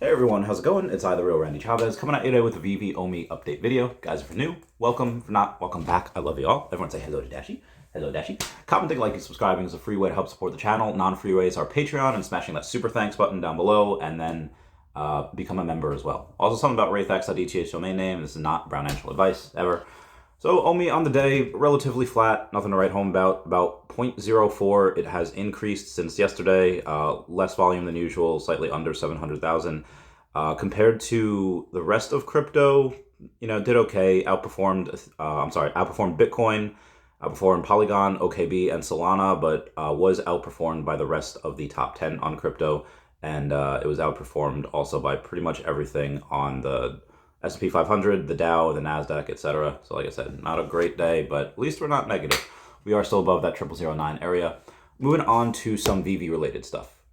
Hey everyone, how's it going? It's I, the real Randy Chavez, coming at you today with a Veve Omi update video. Guys, if you're new, welcome. If not, welcome back. I love you all. Everyone say hello to Dashi. Hello, Dashi. Commenting, liking, subscribing is a free way to help support the channel. Non-free ways are Patreon and smashing that super thanks button down below, and then become a member as well. Also, something about Wraithax.eth domain name. This is not brown angel advice, ever. So, Omi on the day, relatively flat, nothing to write home about 0.04. It has increased since yesterday, less volume than usual, slightly under 700,000. Compared to the rest of crypto, did okay, outperformed Bitcoin, outperformed Polygon, OKB, and Solana, but was outperformed by the rest of the top 10 on crypto, and it was outperformed also by pretty much everything on the S&P 500, the Dow, the Nasdaq, etc. So like I said, not a great day, but at least we're not negative. We are still above that 0009 area. Moving on to some Veve related stuff.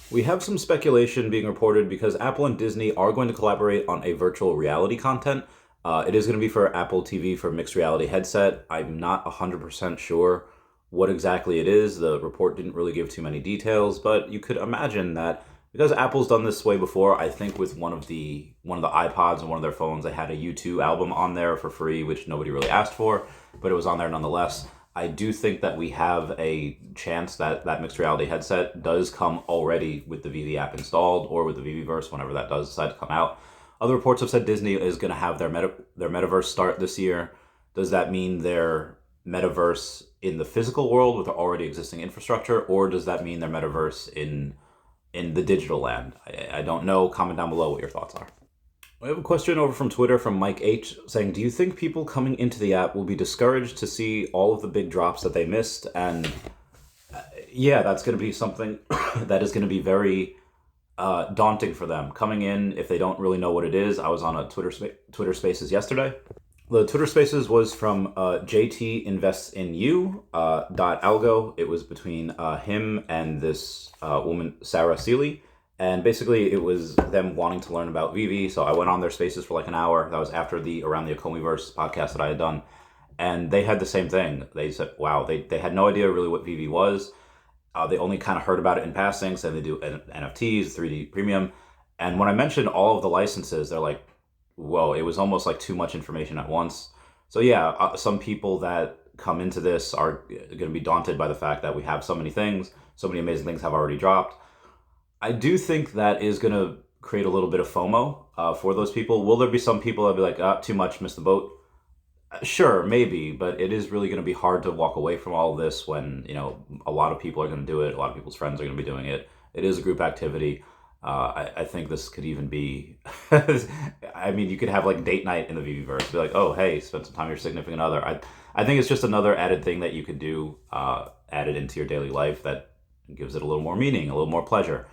We have some speculation being reported because Apple and Disney are going to collaborate on a virtual reality content. It is going to be for Apple TV for mixed reality headset. I'm not 100% sure what exactly it is. The report didn't really give too many details, but you could imagine that because Apple's done this way before, I think with one of the iPods and one of their phones, they had a U2 album on there for free, which nobody really asked for, but it was on there nonetheless. I do think that we have a chance that that mixed reality headset does come already with the Veve app installed, or with the Veveverse whenever that does decide to come out. Other reports have said Disney is going to have their metaverse start this year. Does that mean their metaverse in the physical world with their already existing infrastructure, or does that mean their metaverse in the digital land? I don't know. Comment down below what your thoughts are. We have a question over from Twitter from Mike H saying, do you think people coming into the app will be discouraged to see all of the big drops that they missed? And yeah, that's going to be something that is going to be very daunting for them. Coming in, if they don't really know what it is. I was on a Twitter Spaces yesterday. The Twitter Spaces was from JT Invests in You .algo. It was between him and this woman, Sarah Seeley. And basically, it was them wanting to learn about Veve. So I went on their Spaces for like an hour. That was after Around the Okomiverse podcast that I had done. And they had the same thing. They said, wow, they had no idea really what Veve was. They only kind of heard about it in passing. Said they do NFTs, 3D premium. And when I mentioned all of the licenses, they're like, whoa, it was almost like too much information at once. So yeah, some people that come into this are going to be daunted by the fact that we have so many things, so many amazing things have already dropped. I do think that is going to create a little bit of FOMO for those people. Will there be some people that be like, too much, missed the boat? Sure, maybe, but it is really going to be hard to walk away from all of this when, a lot of people are going to do it. A lot of people's friends are going to be doing it. It is a group activity. I think this could even be, I mean, you could have like date night in the Veveverse. Be like, oh, hey, spend some time with your significant other. I think it's just another added thing that you could do, added into your daily life that gives it a little more meaning, a little more pleasure.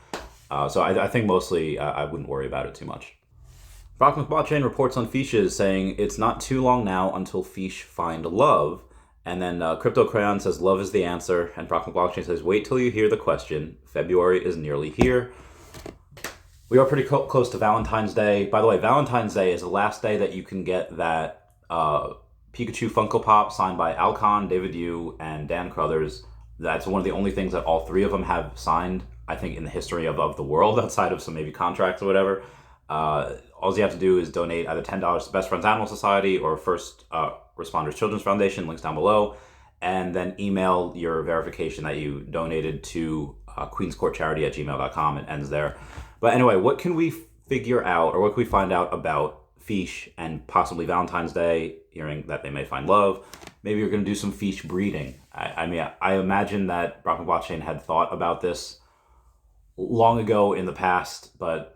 So I think mostly I wouldn't worry about it too much. Brock McBlockchain reports on Feesh saying it's not too long now until Feesh find love. And then Crypto Crayon says love is the answer. And Brock McBlockchain says wait till you hear the question. February is nearly here. We are pretty close to Valentine's Day. By the way, Valentine's Day is the last day that you can get that Pikachu Funko Pop signed by Al Kahn, David Yu, and Dan Crothers. That's one of the only things that all three of them have signed, I think, in the history of the world, outside of some maybe contracts or whatever. All you have to do is donate either $10 to Best Friends Animal Society or First Responders Children's Foundation, links down below, and then email your verification that you donated to Queenscourtcharity at gmail.com. It ends there. But anyway, what can we figure out, or what can we find out about Feesh and possibly Valentine's Day, hearing that they may find love? Maybe you're going to do some Feesh breeding. I mean, I imagine that Brock McBlockchain had thought about this long ago in the past, but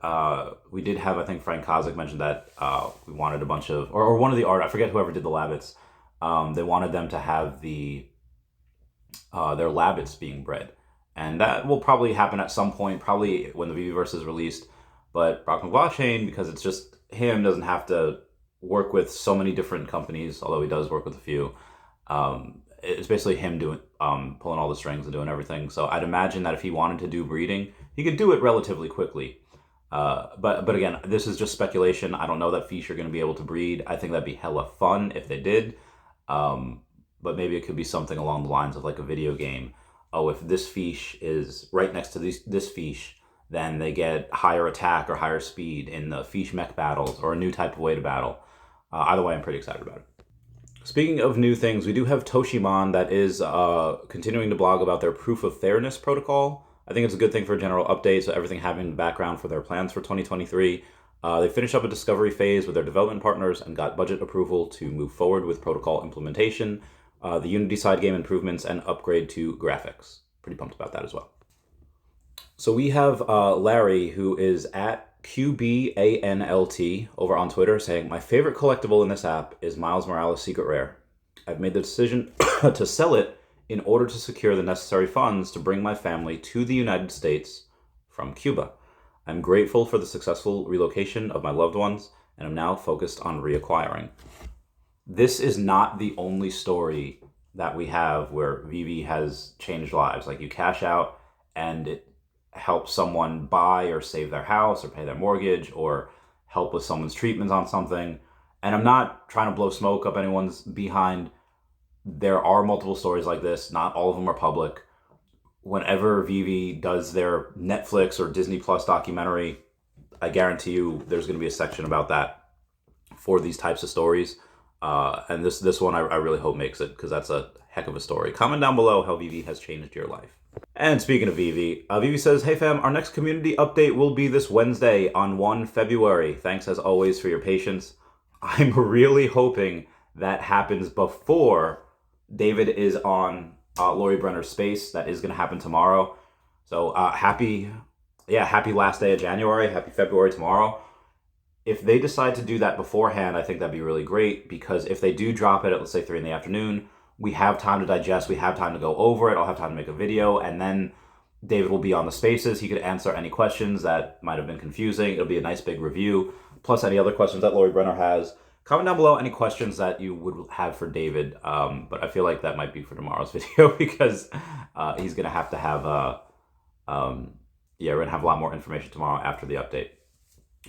we did have, I think Frank Kozik mentioned that we wanted a bunch of, or one of the art, I forget whoever did the Labbits, they wanted them to have their Labbits being bred. And that will probably happen at some point, probably when the Veveverse is released. But Brock McBlockchain, because it's just him, doesn't have to work with so many different companies, although he does work with a few. It's basically him doing pulling all the strings and doing everything. So I'd imagine that if he wanted to do breeding, he could do it relatively quickly. But again, this is just speculation. I don't know that Feesh are going to be able to breed. I think that'd be hella fun if they did. But maybe it could be something along the lines of like a video game. Oh, if this Feesh is right next to this Feesh, then they get higher attack or higher speed in the Feesh mech battles or a new type of way to battle. Either way, I'm pretty excited about it. Speaking of new things, we do have Toshimon that is continuing to blog about their proof of fairness protocol. I think it's a good thing for a general update, so everything happening in the background for their plans for 2023. They finished up a discovery phase with their development partners and got budget approval to move forward with protocol implementation, the Unity side game improvements, and upgrade to graphics. Pretty pumped about that as well. So we have Larry, who is at QBANLT over on Twitter, saying, "My favorite collectible in this app is Miles Morales Secret Rare. I've made the decision to sell it in order to secure the necessary funds to bring my family to the United States from Cuba. I'm grateful for the successful relocation of my loved ones, and I'm now focused on reacquiring." This is not the only story that we have where Veve has changed lives. Like, you cash out and it helps someone buy or save their house or pay their mortgage or help with someone's treatments on something. And I'm not trying to blow smoke up anyone's behind. There are multiple stories like this. Not all of them are public. Whenever Veve does their Netflix or Disney Plus documentary, I guarantee you there's going to be a section about that for these types of stories. And this one I really hope makes it, because that's a heck of a story. Comment down below how Veve has changed your life. And speaking of Veve, Veve says, "Hey fam, our next community update will be this Wednesday on 1 February. Thanks as always for your patience." I'm really hoping that happens before David is on Lori Brenner's space. That is going to happen tomorrow. So happy last day of January. Happy February tomorrow. If they decide to do that beforehand, I think that'd be really great, because if they do drop it at, let's say, 3 in the afternoon, we have time to digest, we have time to go over it, I'll have time to make a video, and then David will be on the spaces. He could answer any questions that might have been confusing. It'll be a nice big review, plus any other questions that Lori Brenner has. Comment down below any questions that you would have for David, but I feel like that might be for tomorrow's video, because he's going to have, we're going to have a lot more information tomorrow after the update.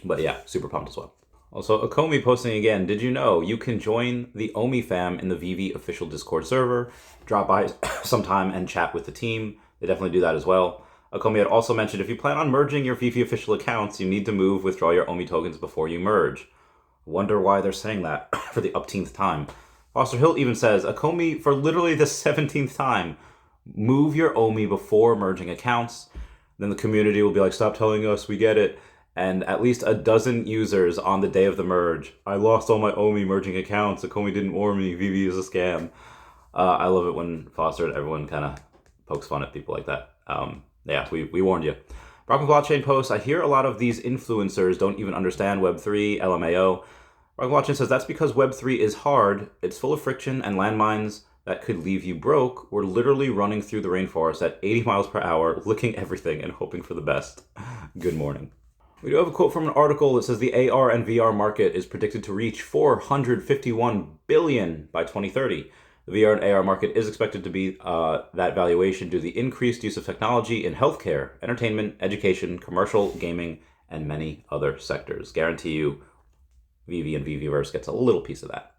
But yeah, super pumped as well. Also, Akomi posting again, "Did you know you can join the Omi fam in the Veve official Discord server? Drop by sometime and chat with the team." They definitely do that as well. Akomi had also mentioned, if you plan on merging your Veve official accounts, you need to withdraw your Omi tokens before you merge. Wonder why they're saying that for the upteenth time. Foster Hill even says, "Akomi, for literally the 17th time, move your Omi before merging accounts." Then the community will be like, "Stop telling us, we get it." And at least a dozen users on the day of the merge, "I lost all my Omi merging accounts. Akomi didn't warn me. Veve is a scam." I love it when Foster and everyone kind of pokes fun at people like that. We warned you. Brock Blockchain posts, "I hear a lot of these influencers don't even understand Web3, LMAO. Brock Blockchain says, "That's because Web3 is hard. It's full of friction and landmines that could leave you broke. We're literally running through the rainforest at 80 miles per hour, licking everything and hoping for the best." Good morning. We do have a quote from an article that says the AR and VR market is predicted to reach $451 billion by 2030. The VR and AR market is expected to be that valuation due to the increased use of technology in healthcare, entertainment, education, commercial, gaming, and many other sectors. Guarantee you, Veve and Veveverse gets a little piece of that.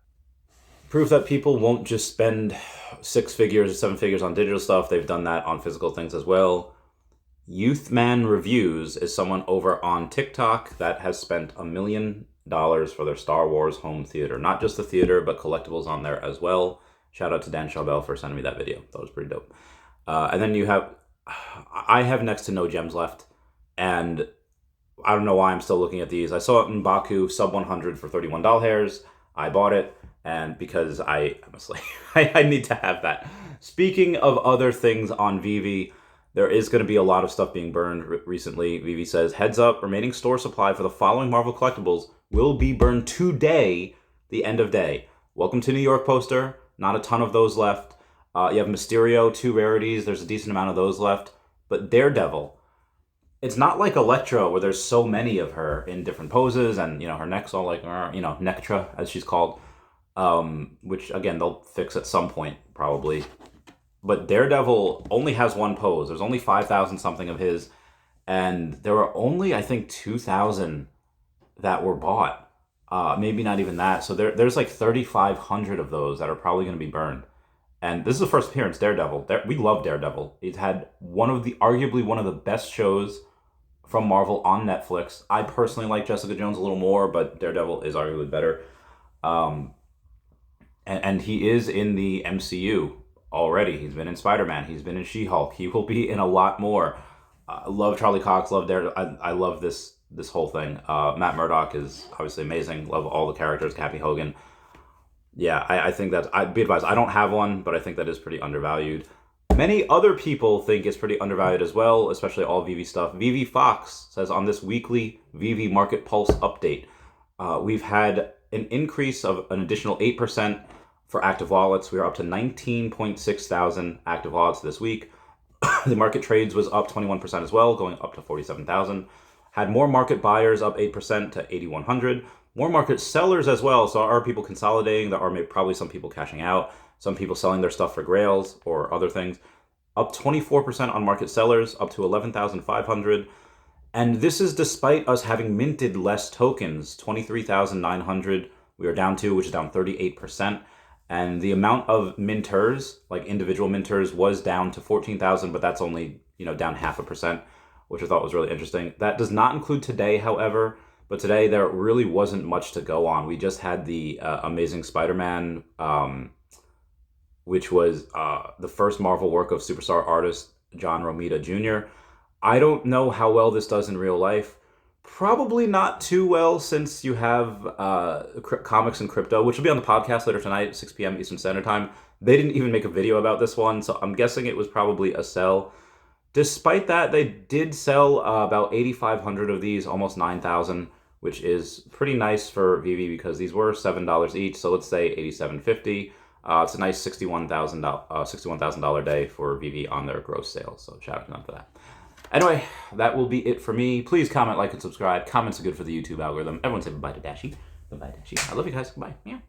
Proof that people won't just spend 6 figures or 7 figures on digital stuff. They've done that on physical things as well. Youthman Reviews is someone over on TikTok that has spent $1 million for their Star Wars home theater. Not just the theater, but collectibles on there as well. Shout out to Dan Chabel for sending me that video. That was pretty dope. And then I have next to no gems left, and I don't know why I'm still looking at these. I saw it in Baku, sub 100 for 31 doll hairs. I bought it, and because I'm a slave, I need to have that. Speaking of other things on Veve, there is going to be a lot of stuff being burned recently. Veve says, "Heads up, remaining store supply for the following Marvel collectibles will be burned today, the end of day." Welcome to New York poster. Not a ton of those left. You have Mysterio, 2 rarities. There's a decent amount of those left. But Daredevil, it's not like Elektra where there's so many of her in different poses, and her neck's all like, Nectra, as she's called, which again they'll fix at some point probably. But Daredevil only has 1 pose. There's only 5,000 something of his, and there were only, I think, 2,000 that were bought. Maybe not even that. So there's like 3,500 of those that are probably going to be burned. And this is the first appearance, Daredevil. We love Daredevil. He's had arguably one of the best shows from Marvel on Netflix. I personally like Jessica Jones a little more, but Daredevil is arguably better. And he is in the MCU already. He's been in Spider-Man. He's been in She-Hulk. He will be in a lot more. I love Charlie Cox. Love Daredevil. I love this whole thing. Matt Murdock is obviously amazing. Love all the characters. Kathy Hogan. Yeah, I think that, I'd be advised. I don't have one, but I think that is pretty undervalued. Many other people think it's pretty undervalued as well, especially all Veve stuff. Veve Fox says on this weekly Veve Market Pulse update, we've had an increase of an additional 8% for active wallets. We are up to 19.6 thousand active wallets this week. The market trades was up 21% as well, going up to 47,000. Had more market buyers, up 8% to 8,100. More market sellers as well. So are people consolidating? There are probably some people cashing out. Some people selling their stuff for grails or other things. Up 24% on market sellers, up to 11,500. And this is despite us having minted less tokens, 23,900 we are down to, which is down 38%. And the amount of minters, like individual minters, was down to 14,000, but that's only, down 0.5%, which I thought was really interesting. That does not include today, however, but today there really wasn't much to go on. We just had the Amazing Spider-Man, which was the first Marvel work of superstar artist John Romita Jr. I don't know how well this does in real life. Probably not too well, since you have comics and crypto, which will be on the podcast later tonight at 6 p.m. Eastern Standard Time. They didn't even make a video about this one, so I'm guessing it was probably a sell. Despite that, they did sell about 8,500 of these, almost 9,000, which is pretty nice for Veve because these were $7 each. So let's say $87.50. It's a nice $61,000 day for Veve on their gross sales. So shout out to them for that. Anyway, that will be it for me. Please comment, like, and subscribe. Comments are good for the YouTube algorithm. Everyone say bye-bye to Dashie. Bye-bye, Dashie. I love you guys. Goodbye. Meow.